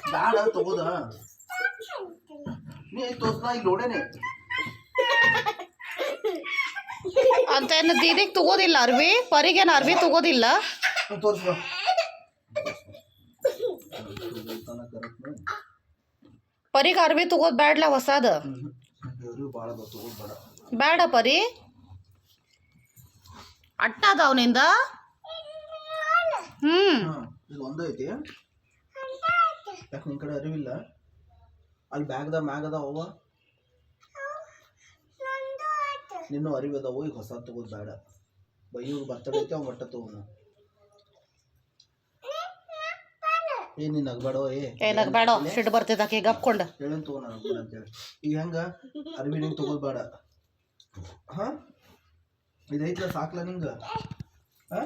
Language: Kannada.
ಬ್ಯಾಡ ತಗೋದ ನೀ ತೋರ್ಸ್ನಾ ಈಗ ನೋಡೇನೆ ಅಂತ ಏನು ದೀದಿಗೆ ತಗೋದಿಲ್ಲ ಅರ್ವಿ ಪರಿಗೇನು ಅರ್ವಿ ತಗೋದಿಲ್ಲ ತೋರ್ಸ್ಬ ಪರಿಗೆ ಅರ್ವಿ ತಗೋದ್ ಬ್ಯಾಡ್ಲ ಹೊಸಾದ ಭಾಳ ತಗೋದ್ ಬೇಡ ಬೇಡ ಪರಿ ಅಟ್ಟ ಅದಾವನಿಂದ ಇದು ಒಂದು ಐತಿ ಯಾಕೆ ನಿನ್ ಕಡೆ ಅರಿವಿಲ್ಲ ಅಲ್ಲಿ ಬ್ಯಾಗ್ದ ಮ್ಯಾಗ್ ಅದಾವ ನಿನ್ನೂ ಅರಿವಿದಾವು ಈಗ ಹೊಸ ತಗೋದ್ ಬೇಡ ಬೈಯವ್ರು ಬರ್ತಡೇ ಐತಿ ಅವ್ ಮಟ್ಟ ತಗೋನು ನೀನ್ ನಗ್ಬೇಡ ನಗ್ಬೇಡ ಸಿಟ್ಟು ಬರ್ತೈತೆ ಆಕೆ ಗಪ್ಕೊಂಡ ಹೇಳೇನ್ ತಗೋ ನಾನು ಅಂತೇಳಿ ಈಗ ಹೆಂಗ ಅರಿವಿ ನಿಂಗೆ ತಗೋದ್ ಬೇಡ ಹಾ ಇದೈತ್ಲ ಸಾಕ್ಲ ನಿಂಗ ಹಾ